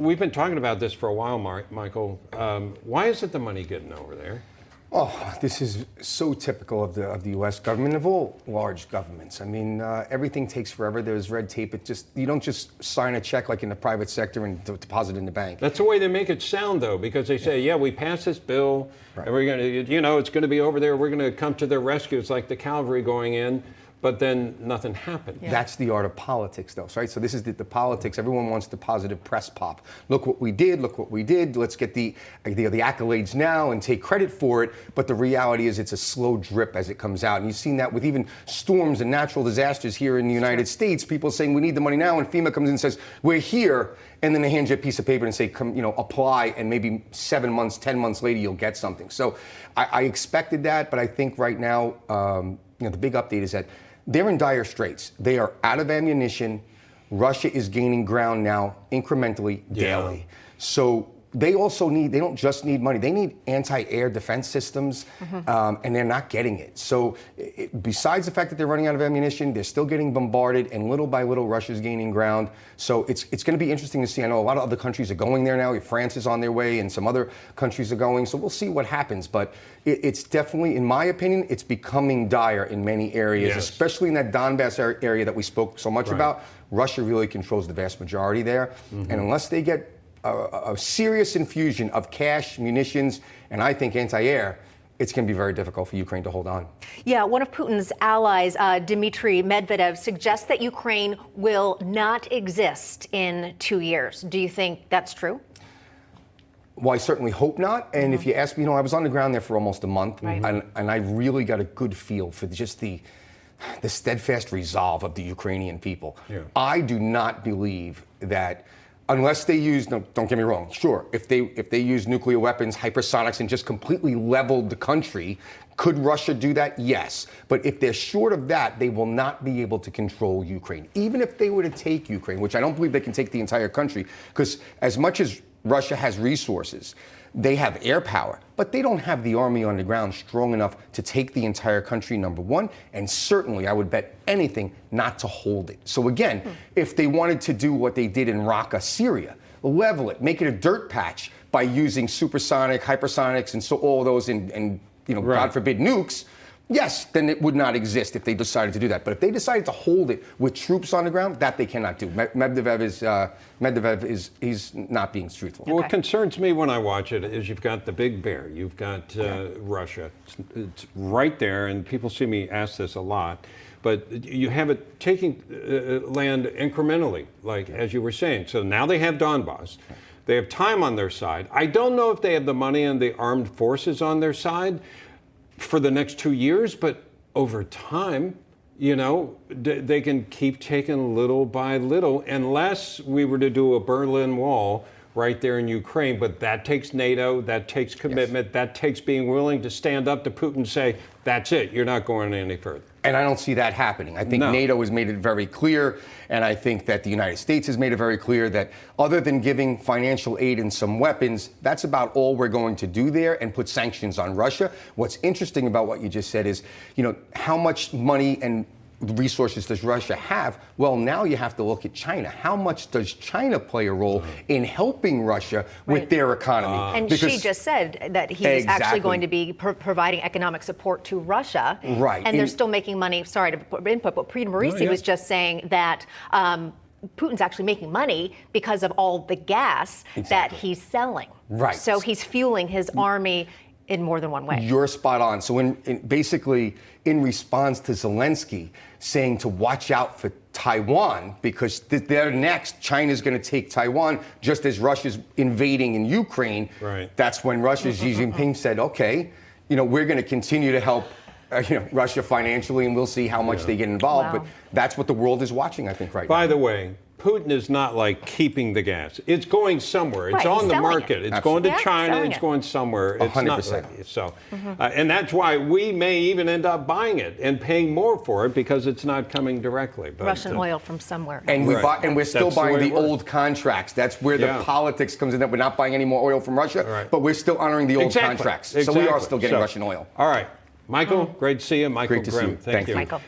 We've been talking about this for a while, Michael. Why isn't the money getting over there? Oh, this is so typical of the U.S. government, of all large governments. I mean, everything takes forever. There's red tape. You don't just sign a check like in the private sector and deposit it in the bank. That's the way they make it sound, though, because they say, yeah, we passed this bill, right, and we're going to, it's going to be over there. We're going to come to their rescue. It's like the cavalry going in. But then nothing happened. Yeah. That's the art of politics, though, right? So this is the politics. Everyone wants the positive press pop. Look what we did. Look what we did. Let's get the accolades now and take credit for it. But the reality is it's a slow drip as it comes out. And you've seen that with even storms and natural disasters here in the United States. People saying we need the money now, and FEMA comes in and says we're here, and then they hand you a piece of paper and say, come, apply, and maybe 7 months, 10 months later you'll get something. So I expected that, but I think right now, the big update is that they're in dire straits. They are out of ammunition. Russia is gaining ground now incrementally daily. So they don't just need money. They need anti-air defense systems, and they're not getting it. So besides the fact that they're running out of ammunition, they're still getting bombarded, and little by little, Russia's gaining ground. So it's going to be interesting to see. I know a lot of other countries are going there now. France is on their way, and some other countries are going. So we'll see what happens. But it's definitely, in my opinion, it's becoming dire in many areas, especially in that Donbass area that we spoke so much about. Russia really controls the vast majority there. And unless they get a serious infusion of cash, munitions, and I think anti-air, it's going to be very difficult for Ukraine to hold on. Yeah, one of Putin's allies, Dmitry Medvedev, suggests that Ukraine will not exist in 2 years. Do you think that's true? Well, I certainly hope not. And if you ask me, I was on the ground there for almost a month, and I really got a good feel for just the steadfast resolve of the Ukrainian people. I do not believe that, unless they use, don't get me wrong, sure, if they use nuclear weapons, hypersonics, and just completely leveled the country, could Russia do that? Yes. But if they're short of that, they will not be able to control Ukraine. Even if they were to take Ukraine, which I don't believe they can take the entire country, because as much as Russia has resources, they have air power, but they don't have the army on the ground strong enough to take the entire country, number one, and certainly I would bet anything not to hold it. So again, if they wanted to do what they did in Raqqa, Syria, level it, make it a dirt patch by using supersonic, hypersonics, and so all those, and God forbid, nukes, yes, then it would not exist if they decided to do that. But if they decided to hold it with troops on the ground, that they cannot do. Medvedev is not being truthful. Well, what concerns me when I watch it is you've got the big bear. You've got Russia. It's right there, and people see me ask this a lot. But you have it taking land incrementally, like as you were saying. So now they have Donbass. They have time on their side. I don't know if they have the money and the armed forces on their side for the next 2 years, but over time, they can keep taking little by little, unless we were to do a Berlin Wall right there in Ukraine. But that takes NATO, that takes commitment, that takes being willing to stand up to Putin and say, that's it, you're not going any further. And I don't see that happening. I think NATO has made it very clear, and I think that the United States has made it very clear that other than giving financial aid and some weapons, that's about all we're going to do there, and put sanctions on Russia. What's interesting about what you just said is, how much money and resources does Russia have? Well, now you have to look at China. How much does China play a role in helping Russia with their economy? And because Xi just said that he's actually going to be providing economic support to Russia. Right. And they're still making money. Sorry to put input, but Prita Morisi was just saying that Putin's actually making money because of all the gas that he's selling. Right. So he's fueling his army in more than one way. You're spot on. So basically, in response to Zelensky saying to watch out for Taiwan, because they're next, China's going to take Taiwan, just as Russia's invading in Ukraine. Right. That's when Russia's Xi Jinping said, okay, we're going to continue to help Russia financially, and we'll see how much they get involved. But that's what the world is watching, I think, right now. By the way, Putin is not like keeping the gas. It's going somewhere. It's on the market. It's going to China. It's going somewhere. It's 100%. Not so, and that's why we may even end up buying it and paying more for it, because it's not coming directly. But, Russian oil from somewhere. And we're still buying the old contracts. That's where the politics comes in. That we're not buying any more oil from Russia, but we're still honoring the old contracts. So we are still getting Russian oil. All right, Michael, great to see you. Michael Grimm. Thank you. Michael.